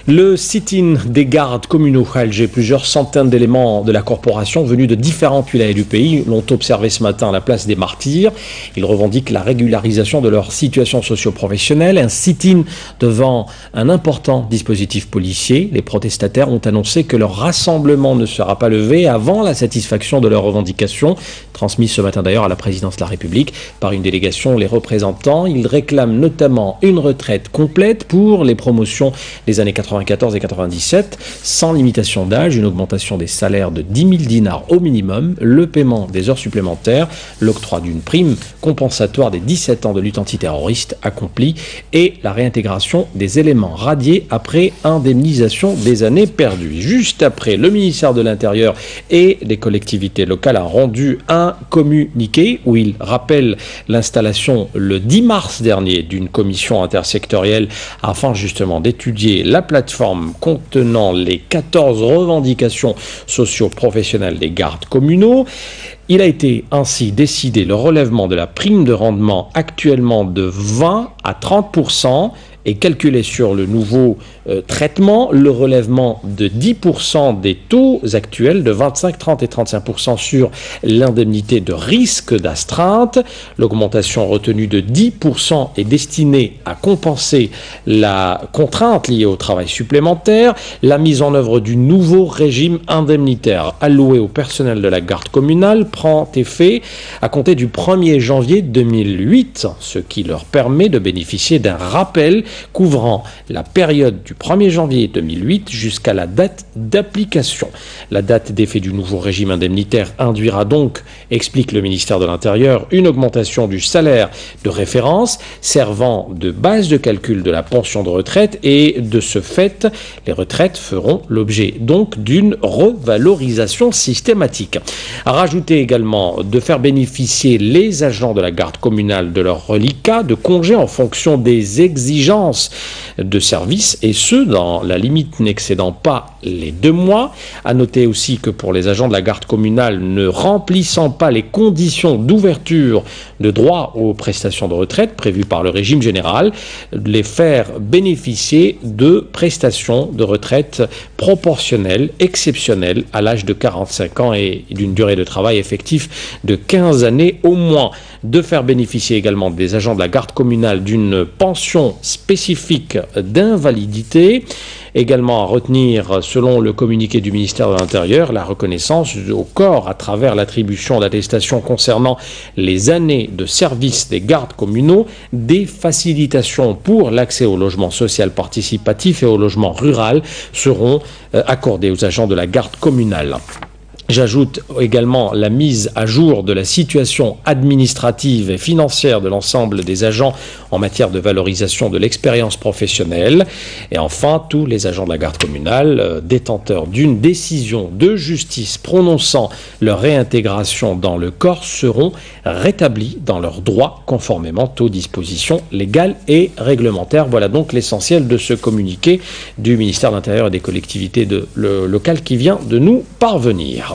Le sit-in des gardes communaux à Alger, plusieurs centaines d'éléments de la corporation venus de différentes wilayas du pays l'ont observé ce matin à la place des Martyrs. Ils revendiquent la régularisation de leur situation socio-professionnelle, un sit-in devant un important dispositif policier. Les protestataires ont annoncé que leur rassemblement ne sera pas levé avant la satisfaction de leurs revendications, transmises ce matin d'ailleurs à la présidence de la République par une délégation les représentants. Ils réclament notamment une retraite complète pour les promotions des années 94 et 97, sans limitation d'âge, une augmentation des salaires de 10 000 dinars au minimum, le paiement des heures supplémentaires, l'octroi d'une prime compensatoire des 17 ans de lutte antiterroriste accomplie et la réintégration des éléments radiés après indemnisation des années perdues. Juste après, le ministère de l'Intérieur et des collectivités locales a rendu un communiqué où il rappelle l'installation le 10 mars dernier d'une commission intersectorielle afin justement d'étudier la plateforme contenant les 14 revendications socio-professionnelles des gardes communaux. Il a été ainsi décidé le relèvement de la prime de rendement actuellement de 20 à 30% et calculé sur le nouveau traitement, le relèvement de 10% des taux actuels, de 25, 30 et 35% sur l'indemnité de risque d'astreinte. L'augmentation retenue de 10% est destinée à compenser la contrainte liée au travail supplémentaire. La mise en œuvre du nouveau régime indemnitaire alloué au personnel de la garde communale prend effet à compter du 1er janvier 2008, ce qui leur permet de bénéficier d'un rappel couvrant la période du 1er janvier 2008 jusqu'à la date d'application. La date d'effet du nouveau régime indemnitaire induira donc, explique le ministère de l'Intérieur, une augmentation du salaire de référence servant de base de calcul de la pension de retraite et de ce fait, les retraites feront l'objet donc d'une revalorisation systématique. À rajouter également de faire bénéficier les agents de la garde communale de leur reliquat de congés en fonction des exigences de service et ce dans la limite n'excédant pas les 2 mois. À noter aussi que pour les agents de la garde communale ne remplissant pas les conditions d'ouverture de droit aux prestations de retraite prévues par le régime général, les faire bénéficier de prestations de retraite proportionnelles, exceptionnelles à l'âge de 45 ans et d'une durée de travail effectif de 15 années au moins. De faire bénéficier également des agents de la garde communale d'une pension spécifique d'invalidité. Également à retenir, selon le communiqué du ministère de l'Intérieur, la reconnaissance au corps à travers l'attribution d'attestations concernant les années de service des gardes communaux, des facilitations pour l'accès au logement social participatif et au logement rural seront accordées aux agents de la garde communale. J'ajoute également la mise à jour de la situation administrative et financière de l'ensemble des agents en matière de valorisation de l'expérience professionnelle. Et enfin, tous les agents de la garde communale détenteurs d'une décision de justice prononçant leur réintégration dans le corps seront rétablis dans leurs droits conformément aux dispositions légales et réglementaires. Voilà donc l'essentiel de ce communiqué du ministère de l'Intérieur et des collectivités locales qui vient de nous parvenir.